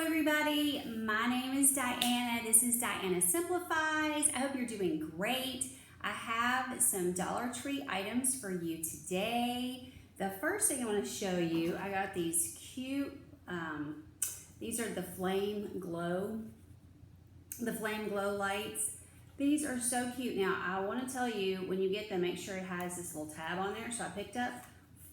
everybody, my name is Diana. This is Diana Simplifies. I hope you're doing great. I have some Dollar Tree items for you today. The first thing I want to show you, I got these cute, these are the Flame Glow lights. These are so cute. Now I want to tell you, when you get them, make sure it has this little tab on there. So I picked up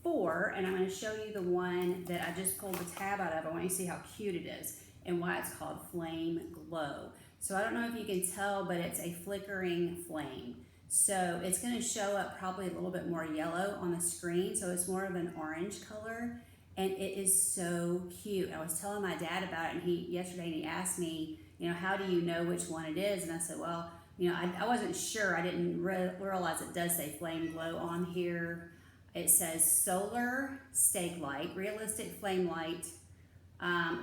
4, and I'm going to show you the one that I just pulled the tab out of. I want you to see how cute it is and why it's called Flame Glow. So I don't know if you can tell, but it's a flickering flame. So it's going to show up probably a little bit more yellow on the screen. So it's more of an orange color, and it is so cute. I was telling my dad about it, and yesterday he asked me, how do you know which one it is? And I said, well, I wasn't sure. I didn't realize it does say Flame Glow on here. It says solar stake light, realistic flame light,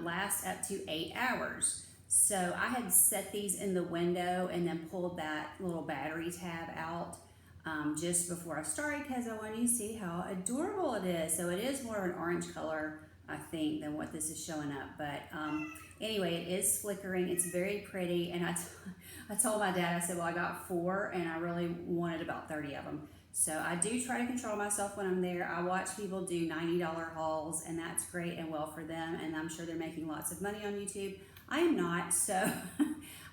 lasts up to 8 hours. So I had set these in the window and then pulled that little battery tab out just before I started, because I wanted you to see how adorable it is. So it is more of an orange color, I think, than what this is showing up. But anyway, it is flickering. It's very pretty. And I told my dad, I said, well, I got 4 and I really wanted about 30 of them. So I do try to control myself when I'm there. I watch people do $90 hauls, and that's great and well for them, and I'm sure they're making lots of money on YouTube. I am not, so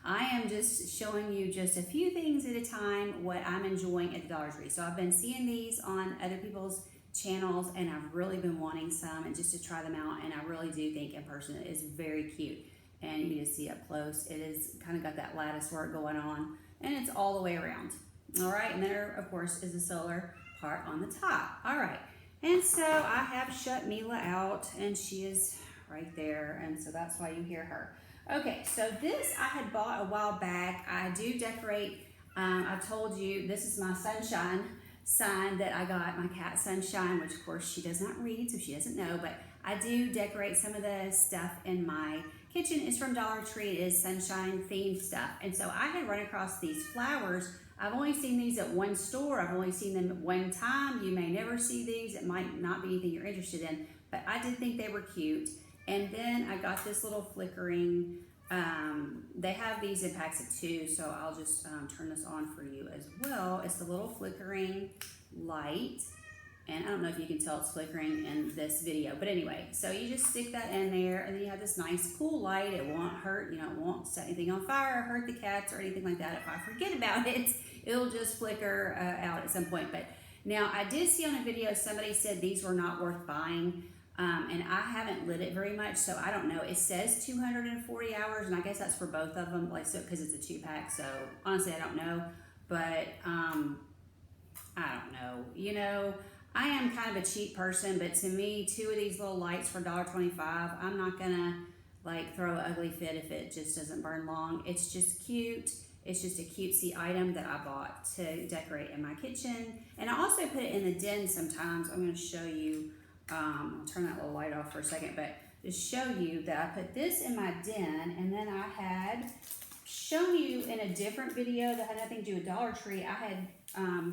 I am just showing you just a few things at a time, what I'm enjoying at the Dollar Tree. So I've been seeing these on other people's channels, and I've really been wanting some and just to try them out, and I really do think in person it is very cute. And you can see up close, it is kind of got that lattice work going on, and it's all the way around. All right, and there, of course, is the solar part on the top. All right, and so I have shut Mila out, and she is right there, and so that's why you hear her. Okay, so this I had bought a while back. I do decorate. I told you this is my sunshine sign that I got, my cat Sunshine, which of course she does not read, so she doesn't know, but I do decorate some of the stuff in my kitchen. It's from Dollar Tree. It is sunshine themed stuff, and so I had run across these flowers. I've only seen these at one store. I've only seen them at one time. You may never see these. It might not be anything you're interested in, but I did think they were cute. And then I got this little flickering, they have these in packs of 2, so I'll just turn this on for you as well. It's the little flickering light, and I don't know if you can tell it's flickering in this video, but anyway, so you just stick that in there, and then you have this nice cool light. It won't hurt, it won't set anything on fire or hurt the cats or anything like that. If I forget about it, it'll just flicker out at some point. But now I did see on a video somebody said these were not worth buying, and I haven't lit it very much, so I don't know. It says 240 hours, and I guess that's for both of them, like, so, because it's a 2-pack. So honestly, I don't know, but I don't know. I am kind of a cheap person, but to me, 2 of these little lights for $1.25, I'm not gonna like throw an ugly fit if it just doesn't burn long. It's just cute. It's just a cutesy item that I bought to decorate in my kitchen. And I also put it in the den sometimes. I'm gonna show you, I'll turn that little light off for a second, but to show you that I put this in my den, and then I had shown you in a different video that had nothing to do with Dollar Tree. I had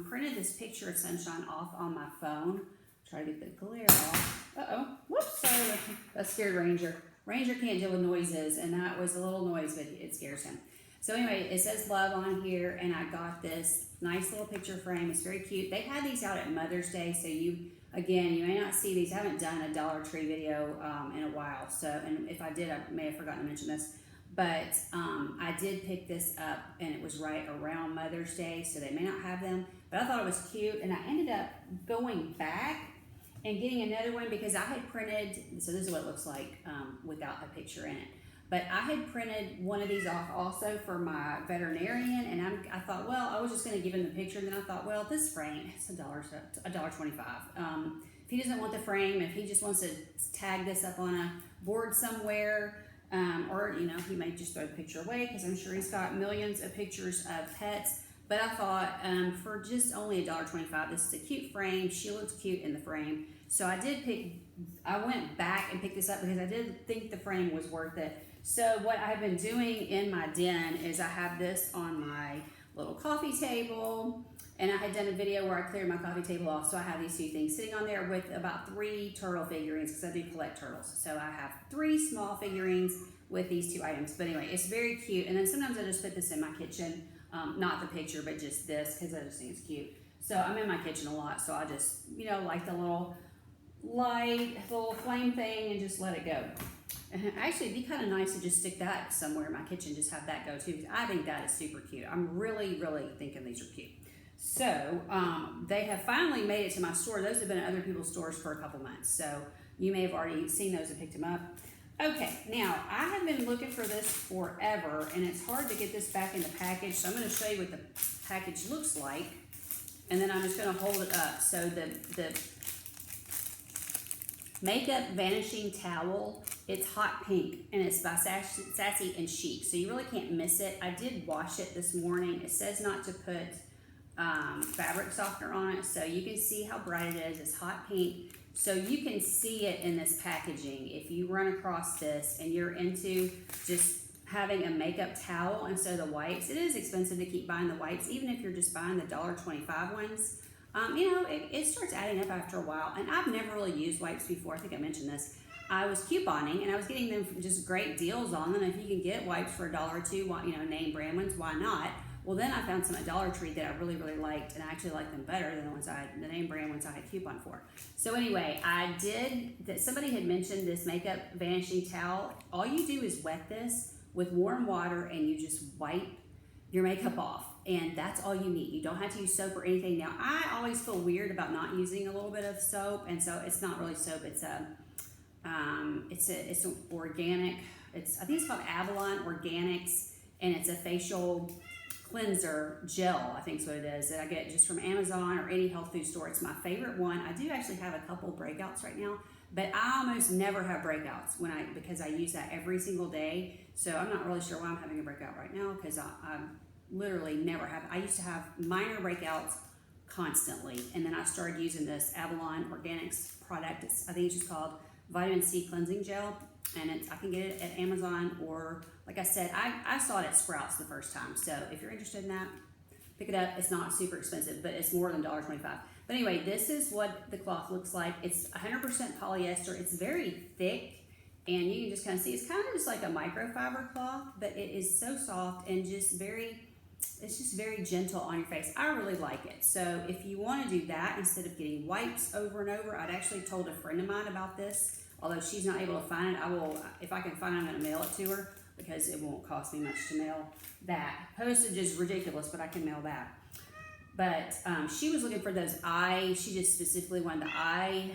printed this picture of Sunshine off on my phone. Try to get the glare off. Uh-oh, whoops, sorry, that scared Ranger. Ranger can't deal with noises, and that was a little noise, but it scares him. So anyway, it says love on here, and I got this nice little picture frame. It's very cute. They had these out at Mother's Day, so you may not see these. I haven't done a Dollar Tree video in a while, so, and if I did, I may have forgotten to mention this. But I did pick this up, and it was right around Mother's Day, so they may not have them. But I thought it was cute, and I ended up going back and getting another one because I had printed, so this is what it looks like without a picture in it. But I had printed one of these off also for my veterinarian, and I thought, well, I was just going to give him the picture, and then I thought, well, this frame, it's $1.25. If he doesn't want the frame, if he just wants to tag this up on a board somewhere, or he may just throw the picture away, because I'm sure he's got millions of pictures of pets. But I thought for just only $1.25, this is a cute frame. She looks cute in the frame. So I went back and picked this up because I did think the frame was worth it. So what I've been doing in my den is I have this on my little coffee table, and I had done a video where I cleared my coffee table off, so I have these 2 things sitting on there with about 3 turtle figurines, because I do collect turtles. So I have 3 small figurines with these 2 items. But anyway, it's very cute. And then sometimes I just put this in my kitchen, not the picture, but just this, because I just think it's cute. So I'm in my kitchen a lot, so I just, you know, like the little light, little flame thing, and just let it go. And actually, it'd be kind of nice to just stick that somewhere in my kitchen, just have that go too. I think that is super cute. I'm really, really thinking these are cute. So they have finally made it to my store. Those have been at other people's stores for a couple months. So you may have already seen those and picked them up. Okay, now I have been looking for this forever, and it's hard to get this back in the package. So I'm going to show you what the package looks like, and then I'm just going to hold it up. So the Makeup Vanishing Towel, it's hot pink, and it's by Sassy and Chic, so you really can't miss it. I did wash it this morning. It says not to put fabric softener on it, so you can see how bright it is. It's hot pink, so you can see it in this packaging. If you run across this and you're into just having a makeup towel instead of the wipes, it is expensive to keep buying the wipes, even if you're just buying the $1.25 ones. You know, it starts adding up after a while, and I've never really used wipes before. I think I mentioned this. I was couponing, and I was getting them from just great deals on them. If you can get wipes for $1 or $2, you know, name brand ones, why not? Well, then I found some at Dollar Tree that I really, really liked, and I actually liked them better than the name brand ones I had coupon for. So anyway, somebody had mentioned this Makeup Vanishing Towel. All you do is wet this with warm water, and you just wipe your makeup off. And that's all you need. You don't have to use soap or anything. Now, I always feel weird about not using a little bit of soap, and so it's not really soap. It's an organic. I think it's called Avalon Organics, and it's a facial cleanser gel. I think is what it is that I get just from Amazon or any health food store. It's my favorite one. I do actually have a couple breakouts right now, but I almost never have breakouts because I use that every single day. So I'm not really sure why I'm having a breakout right now, because I literally never have. I used to have minor breakouts constantly, and then I started using this Avalon Organics product. I think it's just called Vitamin C Cleansing Gel, and I can get it at Amazon, or like I said, I saw it at Sprouts the first time. So if you're interested in that, pick it up. It's not super expensive, but it's more than $1.25. But anyway, this is what the cloth looks like. It's 100% polyester. It's very thick, and you can just kind of see it's kind of just like a microfiber cloth, but it is so soft and it's just very gentle on your face. I really like it. So if you want to do that instead of getting wipes over and over, I'd actually told a friend of mine about this. Although she's not able to find it, I will, if I can find it, I'm going to mail it to her, because it won't cost me much to mail that. Postage is ridiculous, but I can mail that. But she was looking for those she just specifically wanted the eye.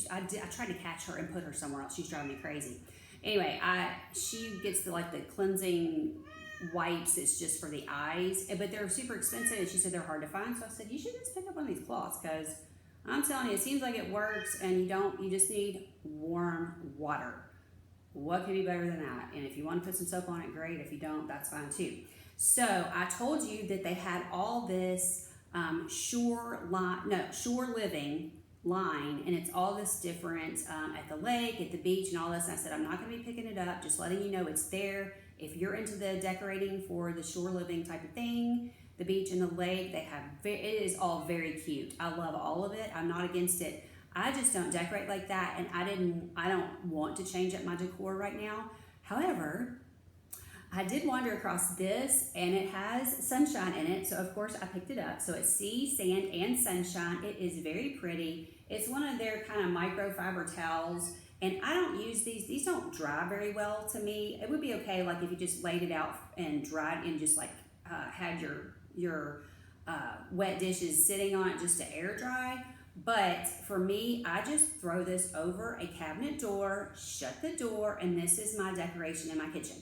I tried to catch her and put her somewhere else. She's driving me crazy. Anyway, she gets the cleansing wipes. It's just for the eyes, but they're super expensive, and she said they're hard to find. So I said, you should just pick up one of these cloths, because I'm telling you, it seems like it works, and you just need warm water. What could be better than that? And if you want to put some soap on it, great. If you don't, that's fine too. So I told you that they had all this Shore Living line, and it's all this different at the lake, at the beach, and all this. And I said, I'm not going to be picking it up, just letting you know it's there. If you're into the decorating for the shore living type of thing, the beach and the lake, it is all very cute. I love all of it. I'm not against it. I just don't decorate like that, and I don't want to change up my decor right now. However, I did wander across this, and it has sunshine in it, so of course I picked it up. So it's sea, sand, and sunshine. It is very pretty. It's one of their kind of microfiber towels, and I don't use these. These don't dry very well to me. It would be okay like if you just laid it out and dried and just had your wet dishes sitting on it just to air dry. But for me, I just throw this over a cabinet door, shut the door, and this is my decoration in my kitchen.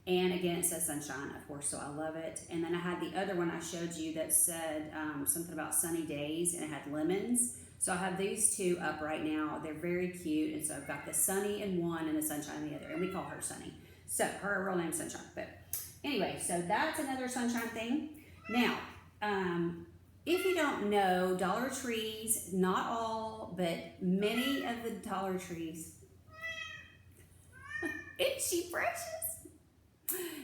And again, it says sunshine, of course, so I love it. And then I had the other one I showed you that said something about sunny days, and it had lemons. So I have these two up right now. They're very cute, and so I've got the sunny in one and the sunshine in the other, and we call her Sunny. So her real name's Sunshine. But anyway, so that's another sunshine thing. Now, if you don't know, Dollar Trees, not all, but many of the Dollar Trees, isn't she precious?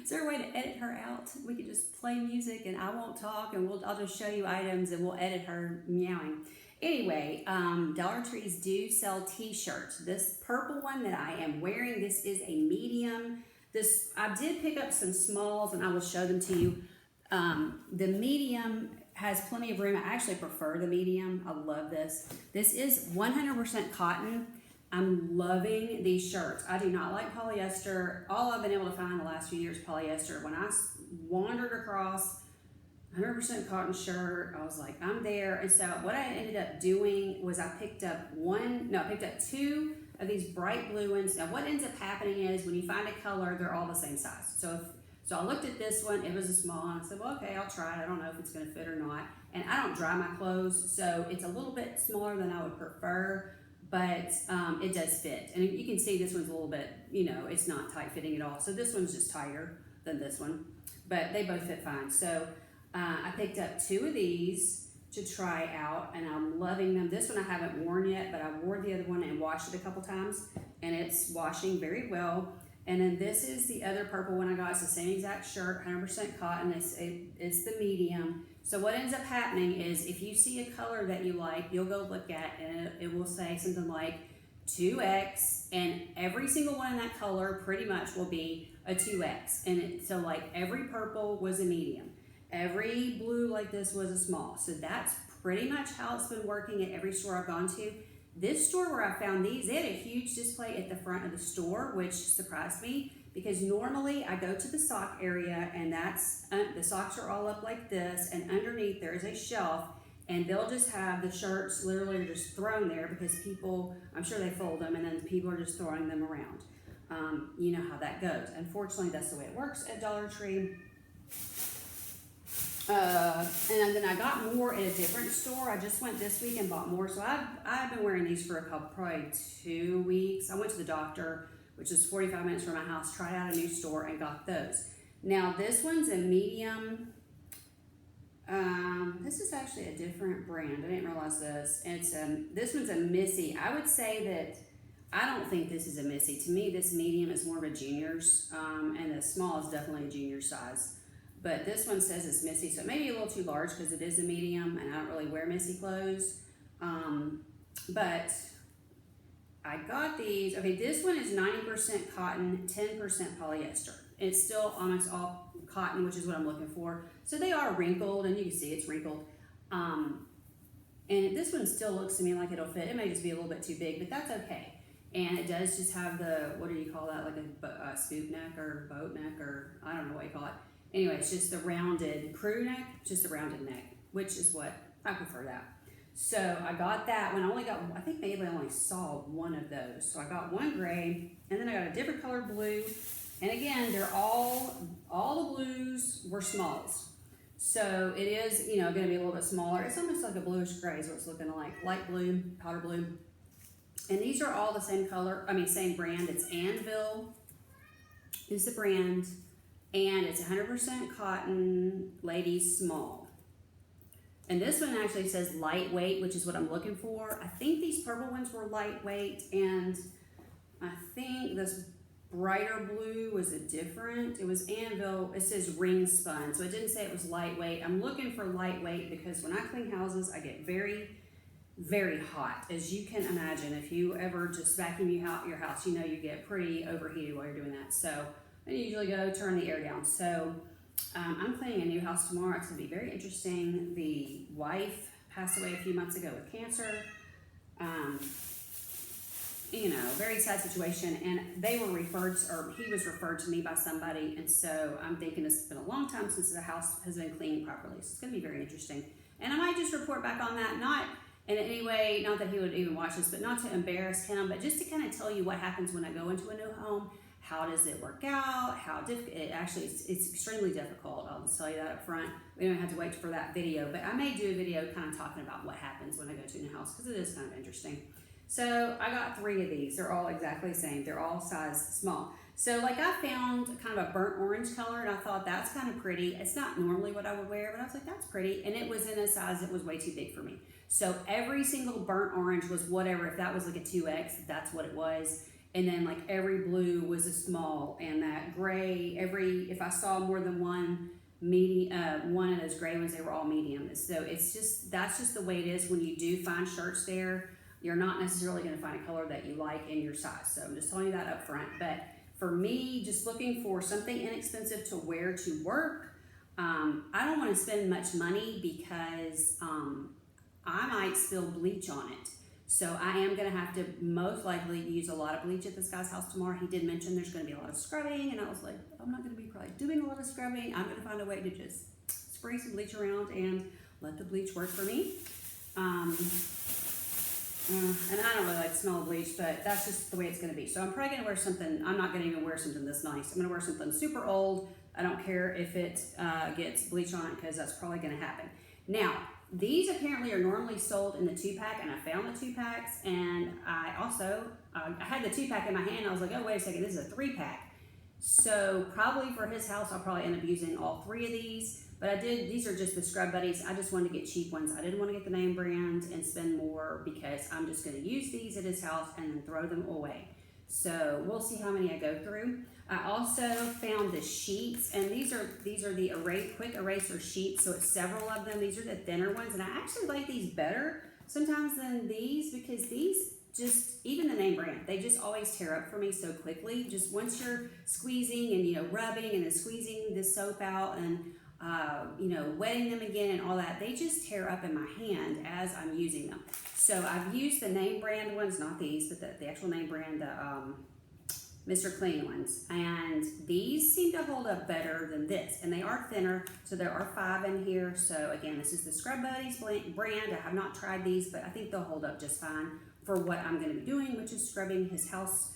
Is there a way to edit her out? We could just play music and I won't talk, and I'll just show you items and we'll edit her meowing. Anyway, Dollar Trees do sell t-shirts. This purple one that I am wearing, this is a medium. This, I did pick up some smalls and I will show them to you. The medium has plenty of room. I actually prefer the medium. I love this. This is 100% cotton. I'm loving these shirts. I do not like polyester. All I've been able to find the last few years polyester. When I wandered across 100% cotton shirt, I was like, I'm there. And so what I ended up doing was I picked up two of these bright blue ones. Now what ends up happening is when you find a color, they're all the same size. So I looked at this one, it was a small, and I said, well, okay, I'll try it. I don't know if it's gonna fit or not. And I don't dry my clothes, so it's a little bit smaller than I would prefer, but it does fit. And you can see this one's a little bit, it's not tight fitting at all. So this one's just tighter than this one, but they both fit fine. So I picked up two of these to try out, and I'm loving them. This one I haven't worn yet, but I wore the other one and washed it a couple times, and it's washing very well. And then this is the other purple one I got. It's the same exact shirt, 100% cotton. It's the medium. So what ends up happening is if you see a color that you like, you'll go look at and it will say something like 2X, and every single one in that color pretty much will be a 2X. And so like every purple was a medium. Every blue like this was a small. So that's pretty much how it's been working at every store I've gone to. This store where I found these, they had a huge display at the front of the store, which surprised me because normally I go to the sock area and the socks are all up like this, and underneath there is a shelf, and they'll just have the shirts literally just thrown there because people, I'm sure they fold them and then people are just throwing them around. You know how that goes. Unfortunately, that's the way it works at Dollar Tree. And then I got more at a different store. I just went this week and bought more. So I've been wearing these for probably 2 weeks. I went to the doctor, which is 45 minutes from my house, tried out a new store and got those. Now this one's a medium. This is actually a different brand. I didn't realize this. This one's a Missy. I would say that I don't think this is a Missy. To me, this medium is more of a junior's, and the small is definitely a junior size. But this one says it's Missy, so it may be a little too large because it is a medium, and I don't really wear Missy clothes. But I got these. Okay, this one is 90% cotton, 10% polyester. It's still almost all cotton, which is what I'm looking for. So they are wrinkled, and you can see it's wrinkled. And this one still looks to me like it'll fit. It may just be a little bit too big, but that's okay. And it does just have the, what do you call that, like a scoop neck or boat neck, or I don't know what you call it. Anyway, it's just the rounded crew neck, just a rounded neck, which is what I prefer that. So I got that one. I think maybe I only saw one of those. So I got one gray, and then I got a different color blue. And again, they're all the blues were smalls. So it is, going to be a little bit smaller. It's almost like a bluish gray is what it's looking like. Light blue, powder blue. And these are all the same color, same brand. It's Anvil is the brand. And it's 100% cotton, ladies small. And this one actually says lightweight, which is what I'm looking for. I think these purple ones were lightweight, and I think this brighter blue was it was Anvil, it says ring spun, so it didn't say it was lightweight. I'm looking for lightweight because when I clean houses, I get very, very hot. As you can imagine, if you ever just vacuum your house, you get pretty overheated while you're doing that. So I usually go turn the air down. So I'm cleaning a new house tomorrow. It's going to be very interesting. The wife passed away a few months ago with cancer. Very sad situation. And he was referred to me by somebody. And so I'm thinking it's been a long time since the house has been cleaned properly. So it's going to be very interesting. And I might just report back on that, not in any way, not that he would even watch this, but not to embarrass him, but just to kind of tell you what happens when I go into a new home. How does it work out? How difficult? It's extremely difficult. I'll just tell you that up front. We don't have to wait for that video, but I may do a video kind of talking about what happens when I go to a new house because it is kind of interesting. So I got 3 of these. They're all exactly the same. They're all size small. So like I found kind of a burnt orange color, and I thought that's kind of pretty. It's not normally what I would wear, but I was like, that's pretty. And it was in a size that was way too big for me. So every single burnt orange was whatever. If that was like a 2X, that's what it was. And then like every blue was a small, and that gray, if I saw more than one one of those gray ones, they were all medium. So that's just the way it is when you do find shirts there. You're not necessarily going to find a color that you like in your size. So I'm just telling you that up front. But for me, just looking for something inexpensive to wear to work, I don't want to spend much money because I might spill bleach on it. So I am going to have to most likely use a lot of bleach at this guy's house tomorrow. He did mention there's going to be a lot of scrubbing, and I was like, I'm not going to be probably doing a lot of scrubbing. I'm going to find a way to just spray some bleach around and let the bleach work for me. And I don't really like the smell of bleach, but that's just the way it's going to be. So I'm probably going to wear something. I'm not going to even wear something this nice. I'm going to wear something super old. I don't care if it gets bleach on it, because that's probably going to happen. Now, these apparently are normally sold in the 2-pack, and I found the 2-packs, and I also, I had the 2-pack in my hand. I was like, oh, wait a second, this is a 3-pack. So probably for his house, I'll probably end up using all 3 of these. But these are just the Scrub Buddies. I just wanted to get cheap ones. I didn't want to get the name brand and spend more, because I'm just going to use these at his house and then throw them away. So we'll see how many I go through. I also found the sheets, and these are the quick eraser sheets. So it's several of them. These are the thinner ones, and I actually like these better sometimes than these, because these even the name brand, they just always tear up for me so quickly. Just once you're squeezing and rubbing and then squeezing the soap out and wetting them again and all that, they just tear up in my hand as I'm using them. So I've used the name brand ones, not these, but the actual name brand, Mr. Clean ones. And these seem to hold up better than this. And they are thinner, so there are 5 in here. So again, this is the Scrub Buddies brand. I have not tried these, but I think they'll hold up just fine for what I'm going to be doing, which is scrubbing his house.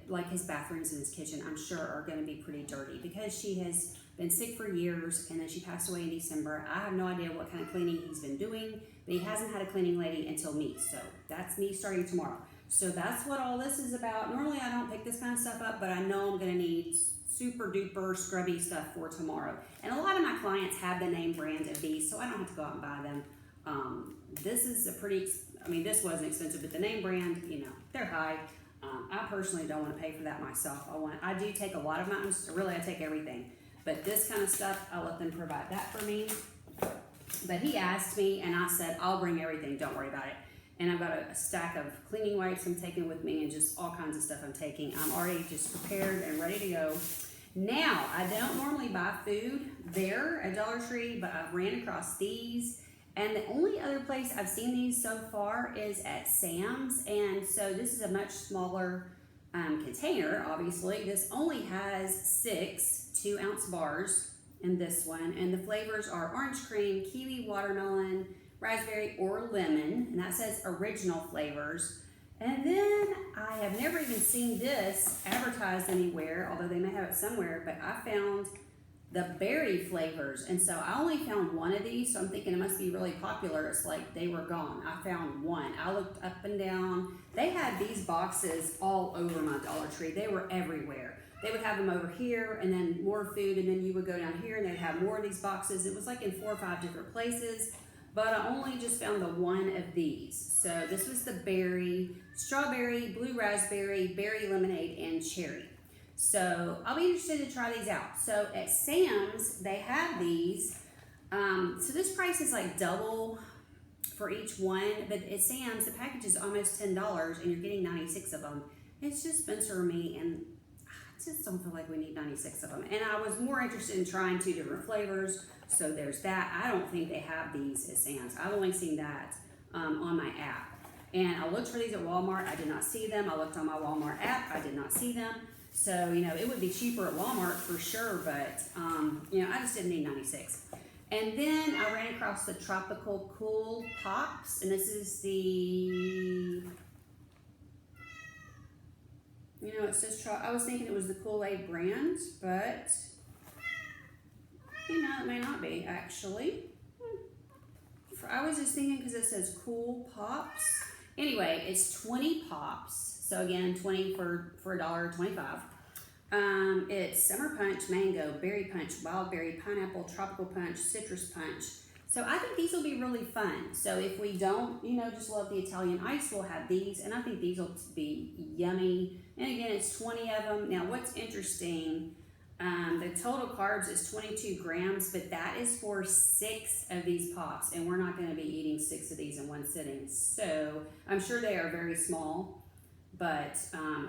Like his bathrooms and his kitchen, I'm sure are going to be pretty dirty, because she has been sick for years, and then she passed away in December. I have no idea what kind of cleaning he's been doing, but he hasn't had a cleaning lady until me. So that's me starting tomorrow. So that's what all this is about. Normally I don't pick this kind of stuff up, but I know I'm going to need super duper scrubby stuff for tomorrow. And a lot of my clients have the name brand of these, so I don't have to go out and buy them. This is this wasn't expensive, but the name brand, they're high. I personally don't want to pay for that myself. I do take a lot of mine. Really, I take everything. But this kind of stuff, I let them provide that for me. But he asked me, and I said, I'll bring everything. Don't worry about it. And I've got a stack of cleaning wipes I'm taking with me, and just all kinds of stuff I'm taking. I'm already just prepared and ready to go. Now, I don't normally buy food there at Dollar Tree, but I've ran across these. And the only other place I've seen these so far is at Sam's. And so this is a much smaller container, obviously. This only has 6 2-ounce bars in this one. And the flavors are orange cream, kiwi, watermelon, raspberry, or lemon. And that says original flavors. And then I have never even seen this advertised anywhere, although they may have it somewhere. But I found the berry flavors, and so I only found one of these, so I'm thinking it must be really popular. It's like they were gone. I found one. I looked up and down. They had these boxes all over my Dollar Tree. They were everywhere. They would have them over here, and then more food, and then you would go down here and they'd have more of these boxes. It was like in 4 or 5 different places, but I only just found the one of these. So this was the berry, strawberry, blue raspberry, berry lemonade, and cherry. So I'll be interested to try these out. So at Sam's, they have these. So this price is like double for each one, but at Sam's, the package is almost $10, and you're getting 96 of them. It's just Spencer or me, and I just don't feel like we need 96 of them. And I was more interested in trying 2 different flavors, so there's that. I don't think they have these at Sam's. I've only seen that on my app. And I looked for these at Walmart. I did not see them. I looked on my Walmart app. I did not see them. So, it would be cheaper at Walmart for sure, but, I just didn't need 96. And then I ran across the Tropical Cool Pops, and this is the, it says, I was thinking it was the Kool-Aid brand, but, it may not be, actually. I was just thinking because it says Cool Pops. Anyway, it's 20 pops. So again, 20 for $1.25. It's Summer Punch, Mango, Berry Punch, Wild Berry, Pineapple, Tropical Punch, Citrus Punch. So I think these will be really fun. So if we don't, just love the Italian ice, we'll have these. And I think these will be yummy. And again, it's 20 of them. Now what's interesting, The total carbs is 22 grams, but that is for 6 of these pops, and we're not going to be eating 6 of these in one sitting. So I'm sure they are very small, but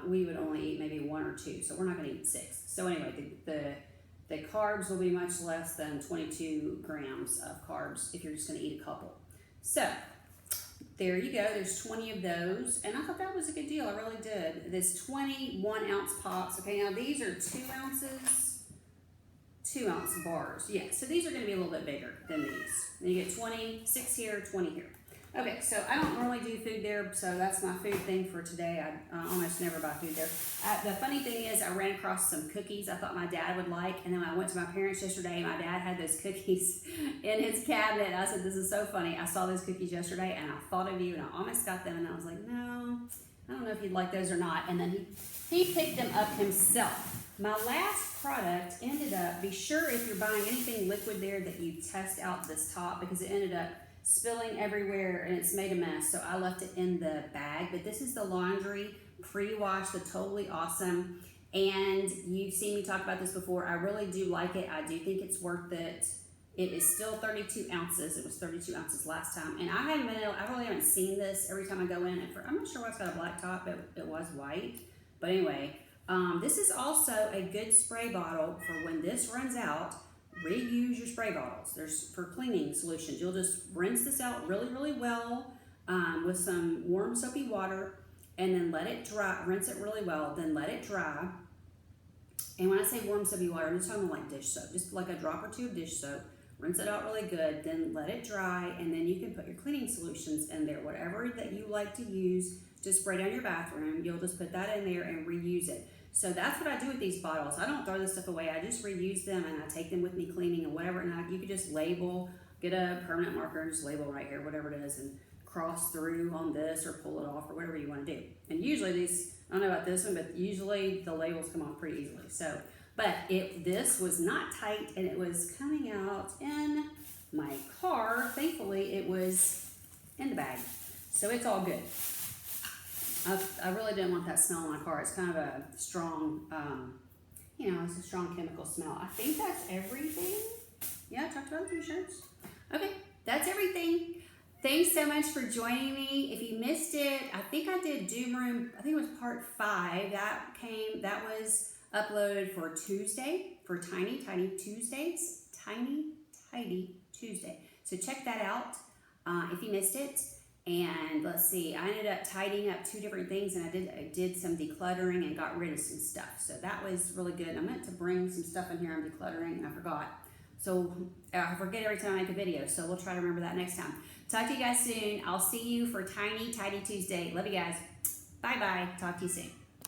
we would only eat maybe 1 or 2, so we're not going to eat 6. So anyway, the carbs will be much less than 22 grams of carbs if you're just going to eat a couple. So there you go. There's 20 of those, and I thought that was a good deal. I really did. This 21 ounce pops. Okay, now these are 2 ounces, 2 ounce bars. Yeah, so these are going to be a little bit bigger than these. And you get 26 here, 20 here. Okay, so I don't normally do food there, so that's my food thing for today. I almost never buy food there. The funny thing is, I ran across some cookies I thought my dad would like, and then when I went to my parents yesterday, my dad had those cookies in his cabinet, and I said, this is so funny. I saw those cookies yesterday, and I thought of you, and I almost got them, and I was like, no, I don't know if he'd like those or not. And then he picked them up himself. My last product ended up, be sure if you're buying anything liquid there that you test out this top, because it ended up spilling everywhere and it's made a mess, so I left it in the bag. But this is the laundry pre-wash, the Totally Awesome, and you've seen me talk about this before. I really do like it. I do think it's worth it. It is still 32 ounces. It was 32 ounces last time, and I really haven't seen this every time I go in. I'm not sure why it's got a black top. It was white, but anyway, this is also a good spray bottle for when this runs out. Reuse your spray bottles. There's for cleaning solutions. You'll just rinse this out really, really well with some warm soapy water, and then let it dry. Rinse it really well, then let it dry. And when I say warm soapy water, I'm just talking like dish soap, just like a drop or 2 of dish soap. Rinse it out really good, then let it dry, and then you can put your cleaning solutions in there, whatever that you like to use to spray down your bathroom. You'll just put that in there and reuse it. So that's what I do with these bottles. I don't throw this stuff away. I just reuse them, and I take them with me cleaning and whatever. And you could just label, get a permanent marker and just label right here, whatever it is, and cross through on this or pull it off or whatever you want to do. And usually these, I don't know about this one, but usually the labels come off pretty easily. So, but this was not tight, and it was coming out in my car. Thankfully, it was in the bag. So it's all good. I really didn't want that smell in my car. It's kind of a strong, it's a strong chemical smell. I think that's everything. Yeah, I talked about the Tshirts. Okay, that's everything. Thanks so much for joining me. If you missed it, I think I did Doom Room. I think it was part 5. That was uploaded for Tuesday, for Tiny Tuesdays. Tiny Tuesday. So check that out if you missed it. And let's see, I ended up tidying up 2 different things, and I did some decluttering and got rid of some stuff. So that was really good. I meant to bring some stuff in here I'm decluttering, and I forgot. So I forget every time I make a video, so we'll try to remember that next time. Talk to you guys soon. I'll see you for Tiny Tuesday. Love you guys. Bye-bye. Talk to you soon.